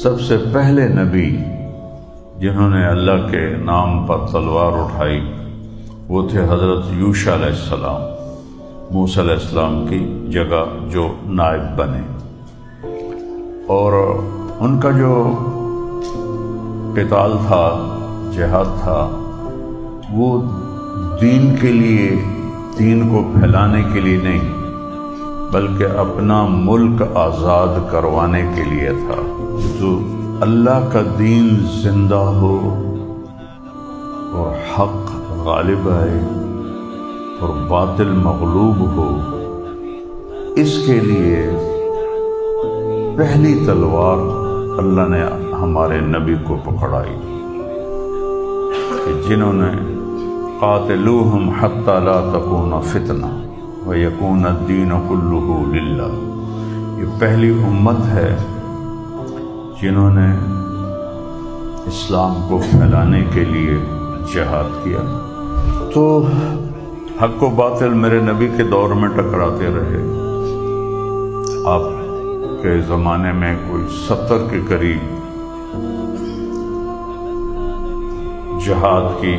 سب سے پہلے نبی جنہوں نے اللہ کے نام پر تلوار اٹھائی وہ تھے حضرت یوشع علیہ السلام، موسیٰ علیہ السلام کی جگہ جو نائب بنے، اور ان کا جو قتال تھا، جہاد تھا، وہ دین کے لیے، دین کو پھیلانے کے لیے نہیں بلکہ اپنا ملک آزاد کروانے کے لیے تھا۔ تو اللہ کا دین زندہ ہو اور حق غالب آئے اور باطل مغلوب ہو، اس کے لیے پہلی تلوار اللہ نے ہمارے نبی کو پکڑائی کہ جنہوں نے قاتلوہم حتی لا تکون فتنہ ویکون الدین کلہ للہ، یہ پہلی امت ہے جنہوں نے اسلام کو پھیلانے کے لیے جہاد کیا۔ تو حق و باطل میرے نبی کے دور میں ٹکراتے رہے۔ آپ کے زمانے میں کوئی 70 کے قریب جہاد کی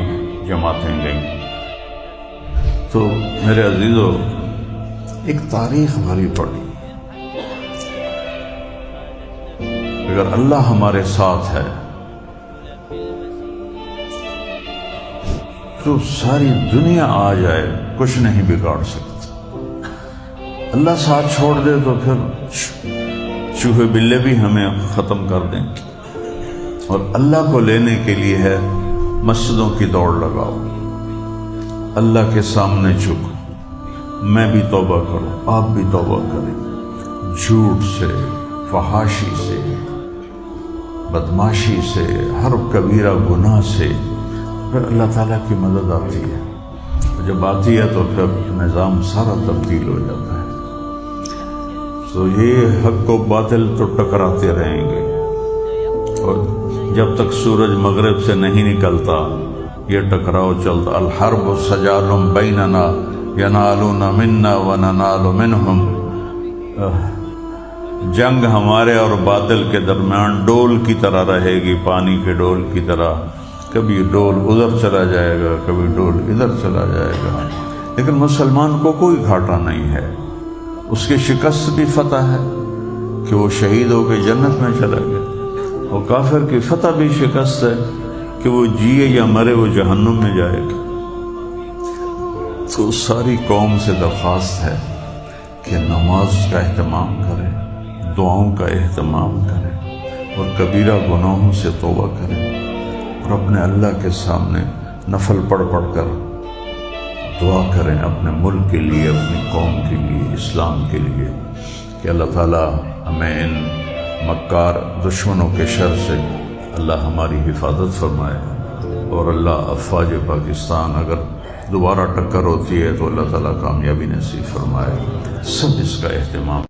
جماعتیں گئیں۔ تو میرے عزیزو، ایک تاریخ بھری پڑی۔ اگر اللہ ہمارے ساتھ ہے تو ساری دنیا آ جائے کچھ نہیں بگاڑ سکتا۔ اللہ ساتھ چھوڑ دے تو پھر چوہے بلے بھی ہمیں ختم کر دیں۔ اور اللہ کو لینے کے لیے ہے مسجدوں کی دوڑ لگاؤ، اللہ کے سامنے جھکو، میں بھی توبہ کروں، آپ بھی توبہ کریں، جھوٹ سے، فحاشی سے، بدماشی سے، ہر کبیرہ گناہ سے، پھر اللہ تعالیٰ کی مدد آتی ہے۔ جب آتی ہے تو پھر نظام سارا تبدیل ہو جاتا ہے۔ تو یہ حق و باطل تو ٹکراتے رہیں گے، اور جب تک سورج مغرب سے نہیں نکلتا یہ ٹکراؤ چلتا۔ الحرب سجال بیننا ینالون منا وننال منہم، جنگ ہمارے اور باطل کے درمیان ڈول کی طرح رہے گی، پانی کے ڈول کی طرح، کبھی ڈول ادھر چلا جائے گا، کبھی ڈول ادھر چلا جائے گا، لیکن مسلمان کو کوئی گھاٹا نہیں ہے۔ اس کی شکست بھی فتح ہے کہ وہ شہید ہو کے جنت میں چلا گیا، اور کافر کی فتح بھی شکست ہے کہ وہ جیے یا مرے وہ جہنم میں جائے گا۔ تو ساری قوم سے درخواست ہے کہ نماز کا اہتمام کرے، دعاؤں کا اہتمام کریں، اور کبیرہ گناہوں سے توبہ کریں، اور اپنے اللہ کے سامنے نفل پڑھ کر دعا کریں اپنے ملک کے لیے، اپنی قوم کے لیے، اسلام کے لیے، کہ اللہ تعالیٰ ہمیں ان مکار دشمنوں کے شر سے اللہ ہماری حفاظت فرمائے، اور اللہ افواج پاکستان اگر دوبارہ ٹکر ہوتی ہے تو اللہ تعالیٰ کامیابی نصیب فرمائے۔ سب اس کا اہتمام